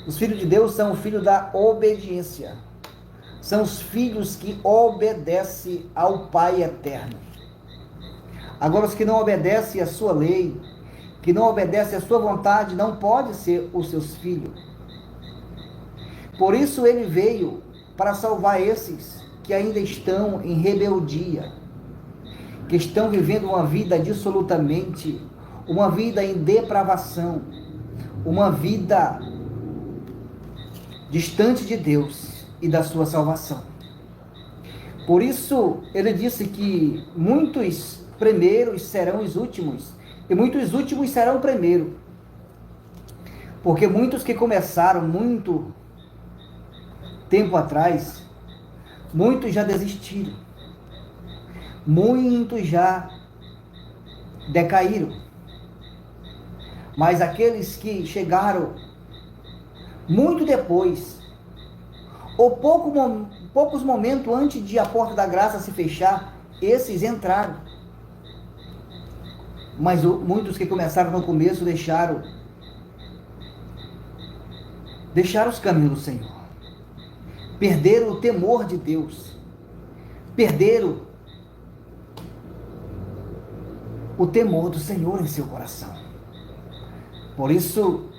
Os filhos de Deus são os filhos da obediência. São os filhos que obedecem ao Pai eterno. Agora, os que não obedecem à sua lei, que não obedecem à sua vontade, não podem ser os seus filhos. Por isso ele veio para salvar esses que ainda estão em rebeldia, que estão vivendo uma vida dissolutamente, uma vida em depravação, uma vida distante de Deus e da sua salvação. Por isso ele disse que muitos primeiros serão os últimos, e muitos últimos serão primeiros. Porque muitos que começaram muito tempo atrás, muitos já desistiram, muitos já decaíram. Mas aqueles que chegaram muito depois, ou poucos momentos antes de a porta da graça se fechar, esses entraram. Mas muitos que começaram no começo deixaram os caminhos do Senhor. Perderam o temor de Deus. Perderam o temor do Senhor em seu coração. Por isso,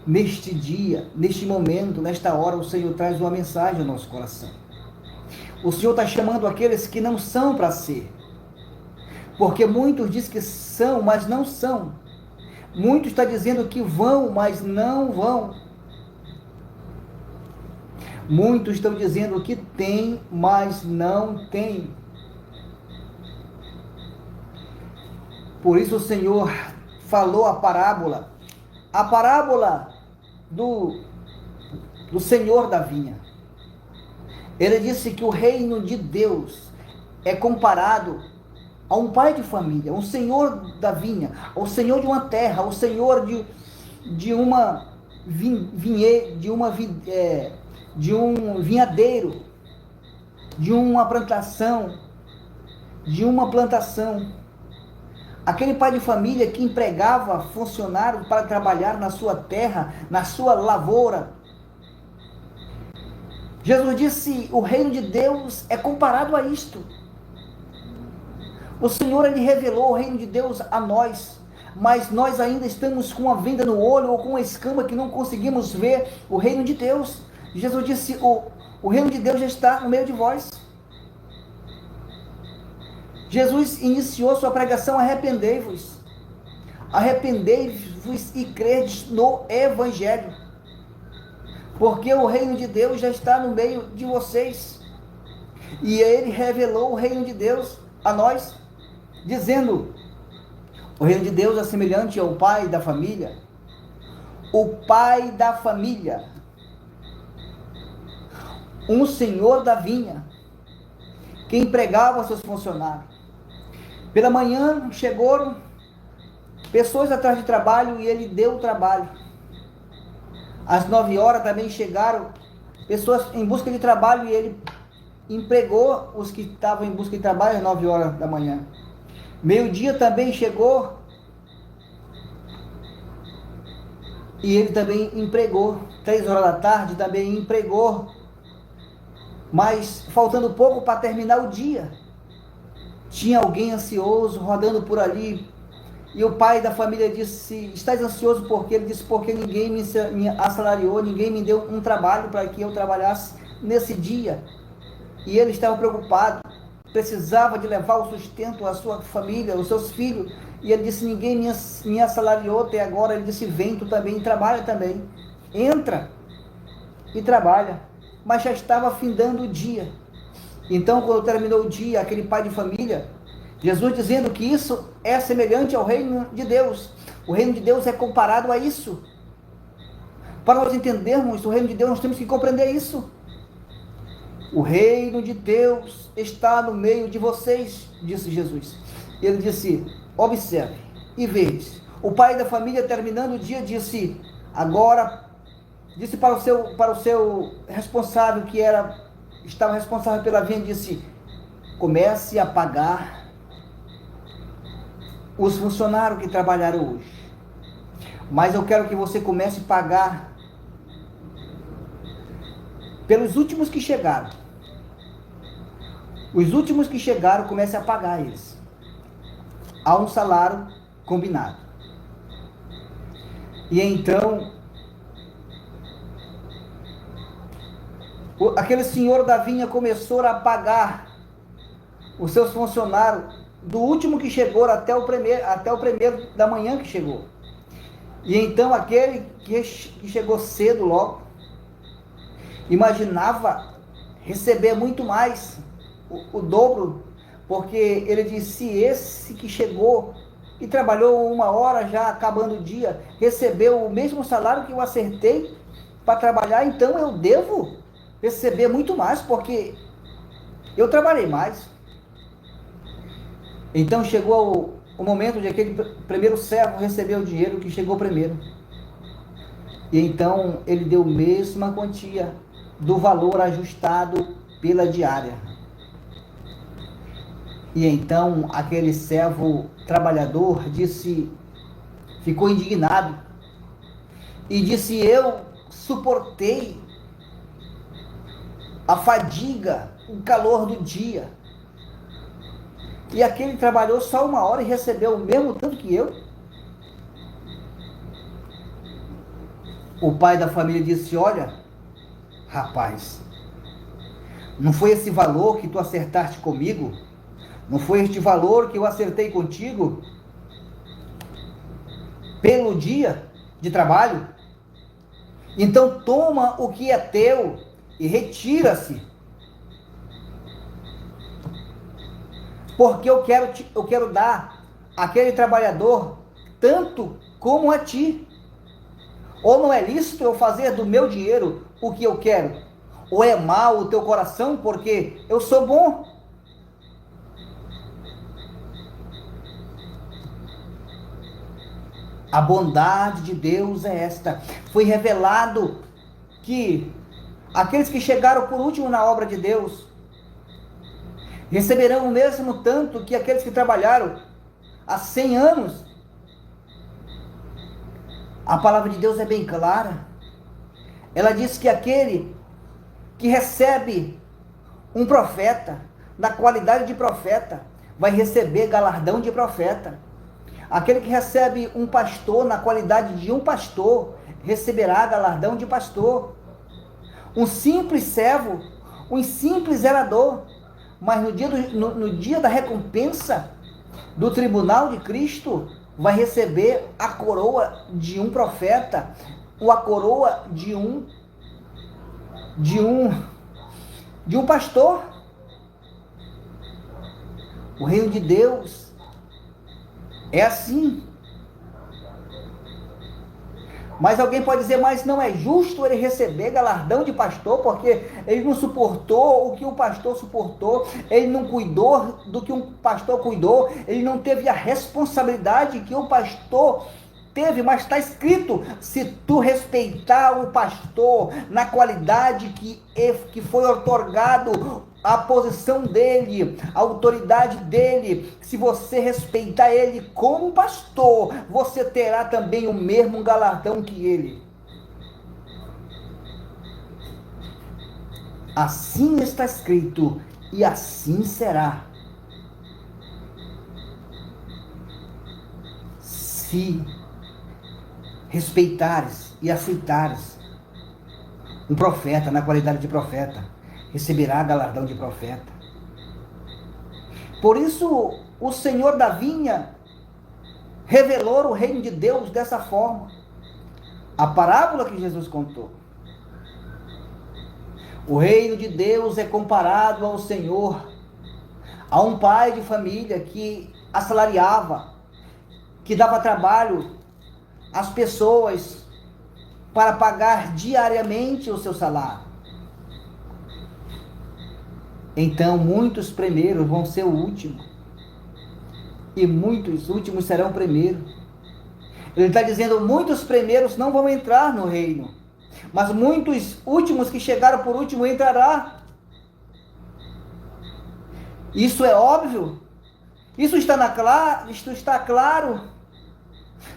neste dia, neste momento, nesta hora, o Senhor traz uma mensagem ao nosso coração. O Senhor está chamando aqueles que não são para ser. Porque muitos dizem que são, mas não são. Muitos estão dizendo que vão, mas não vão. Muitos estão dizendo que tem, mas não tem. Por isso o Senhor falou a parábola do Senhor da vinha. Ele disse que o reino de Deus é comparado a um pai de família, um senhor da vinha, ao senhor de uma terra, ao senhor de um vinhadeiro, de uma plantação. Aquele pai de família que empregava funcionários para trabalhar na sua terra, na sua lavoura. Jesus disse, o reino de Deus é comparado a isto. O Senhor, Ele revelou o reino de Deus a nós, mas nós ainda estamos com uma venda no olho ou com uma escama que não conseguimos ver o reino de Deus. Jesus disse, o reino de Deus já está no meio de vós. Jesus iniciou sua pregação, arrependei-vos e credes no Evangelho, porque o reino de Deus já está no meio de vocês, e Ele revelou o reino de Deus a nós, dizendo, o reino de Deus é semelhante ao pai da família, um senhor da vinha, que empregava seus funcionários. Pela manhã chegaram pessoas atrás de trabalho e ele deu o trabalho. Às 9 horas também chegaram pessoas em busca de trabalho e ele empregou os que estavam em busca de trabalho às 9 horas da manhã. Meio-dia também chegou e ele também empregou. 3 horas da tarde também empregou. Mas faltando pouco para terminar o dia, tinha alguém ansioso rodando por ali, e o pai da família disse, estás ansioso por quê? Ele disse, porque ninguém me assalariou, ninguém me deu um trabalho para que eu trabalhasse nesse dia, e ele estava preocupado, precisava de levar o sustento à sua família, aos seus filhos, e ele disse, ninguém me assalariou até agora. Ele disse, vem, tu também trabalha também, entra e trabalha. Mas já estava findando o dia. Então, quando terminou o dia, aquele pai de família, Jesus dizendo que isso é semelhante ao reino de Deus. O reino de Deus é comparado a isso. Para nós entendermos o reino de Deus, nós temos que compreender isso. O reino de Deus está no meio de vocês, disse Jesus. Ele disse, observe e veja. O pai da família, terminando o dia, disse, agora... Disse para o seu responsável, que estava responsável pela vinha, disse, comece a pagar os funcionários que trabalharam hoje. Mas eu quero que você comece a pagar pelos últimos que chegaram. Os últimos que chegaram, comece a pagar eles. Há um salário combinado. E então, aquele senhor da vinha começou a pagar os seus funcionários, do último que chegou até o primeiro da manhã que chegou. E então aquele que chegou cedo logo, imaginava receber muito mais, o dobro, porque ele disse: se esse que chegou e trabalhou 1 hora já acabando o dia, recebeu o mesmo salário que eu acertei para trabalhar, então eu devo receber muito mais, porque eu trabalhei mais. Então chegou o momento de aquele primeiro servo receber o dinheiro que chegou primeiro. E então ele deu a mesma quantia do valor ajustado pela diária. E então aquele servo trabalhador ficou indignado e disse: eu suportei a fadiga, o calor do dia, e aquele trabalhou só 1 hora e recebeu o mesmo tanto que eu. O pai da família disse: olha, rapaz, não foi esse valor que tu acertaste comigo? Não foi este valor que eu acertei contigo pelo dia de trabalho? Então toma o que é teu e retira-se. Porque eu quero dar àquele trabalhador tanto como a ti. Ou não é lícito eu fazer do meu dinheiro o que eu quero? Ou é mau o teu coração porque eu sou bom? A bondade de Deus é esta. Foi revelado que aqueles que chegaram por último na obra de Deus receberão o mesmo tanto que aqueles que trabalharam há 100 anos. A palavra de Deus é bem clara. Ela diz que aquele que recebe um profeta, na qualidade de profeta, vai receber galardão de profeta. Aquele que recebe um pastor, na qualidade de um pastor, receberá galardão de pastor. Um simples servo, um simples zelador, mas no dia da recompensa do tribunal de Cristo, vai receber a coroa de um profeta, ou a coroa de um pastor. O reino de Deus é assim. Mas alguém pode dizer: mas não é justo ele receber galardão de pastor, porque ele não suportou o que o pastor suportou, ele não cuidou do que um pastor cuidou, ele não teve a responsabilidade que o pastor teve. Mas está escrito: se tu respeitar o pastor na qualidade que foi otorgado, a posição dele, a autoridade dele, se você respeitar ele como pastor, você terá também o mesmo galardão que ele. Assim está escrito, e assim será. Se respeitares e aceitares um profeta na qualidade de profeta, receberá galardão de profeta. Por isso, o Senhor da vinha revelou o reino de Deus dessa forma. A parábola que Jesus contou. O reino de Deus é comparado ao Senhor, a um pai de família que assalariava, que dava trabalho às pessoas para pagar diariamente o seu salário. Então muitos primeiros vão ser o último, e muitos últimos serão primeiros. Ele está dizendo: muitos primeiros não vão entrar no reino, mas muitos últimos que chegaram por último entrará. Isso é óbvio, isso está claro.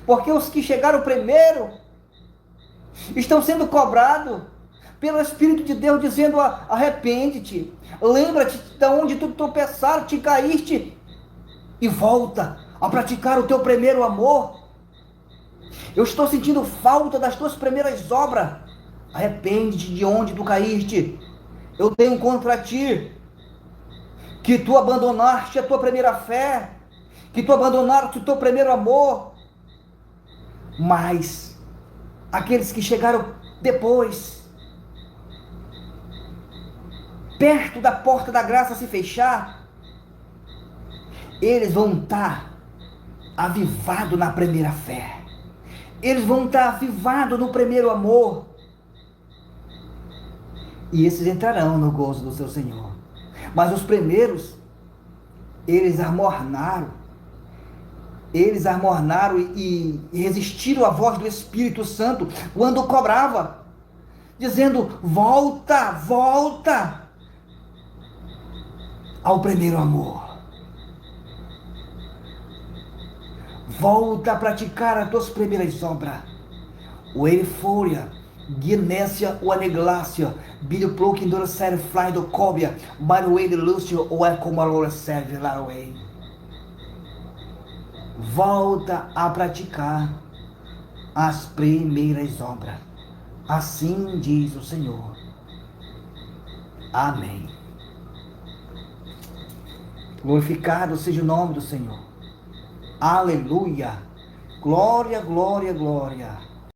Porque os que chegaram primeiro estão sendo cobrados pelo Espírito de Deus, dizendo: arrepende-te, lembra-te de onde tu tropeçaste, caíste, e volta a praticar o teu primeiro amor. Eu estou sentindo falta das tuas primeiras obras. Arrepende-te de onde tu caíste. Eu tenho contra ti que tu abandonaste a tua primeira fé, que tu abandonaste o teu primeiro amor. Mas aqueles que chegaram depois, perto da porta da graça se fechar, eles vão estar avivados na primeira fé. Eles vão estar avivados no primeiro amor. E esses entrarão no gozo do seu Senhor. Mas os primeiros, eles amornaram e resistiram à voz do Espírito Santo quando cobrava, dizendo: volta, volta ao primeiro amor. Volta a praticar as tuas primeiras obras. O Erifória, Guinécia, o Aneglácia, Bilho Ploquim, do Sério, Fly, do Cóbia, Manuel de Lúcio, o Ecomarora, Serve, Laroei. Volta a praticar as primeiras obras. Assim diz o Senhor. Amém. Glorificado seja o nome do Senhor. Aleluia. Glória, glória, glória.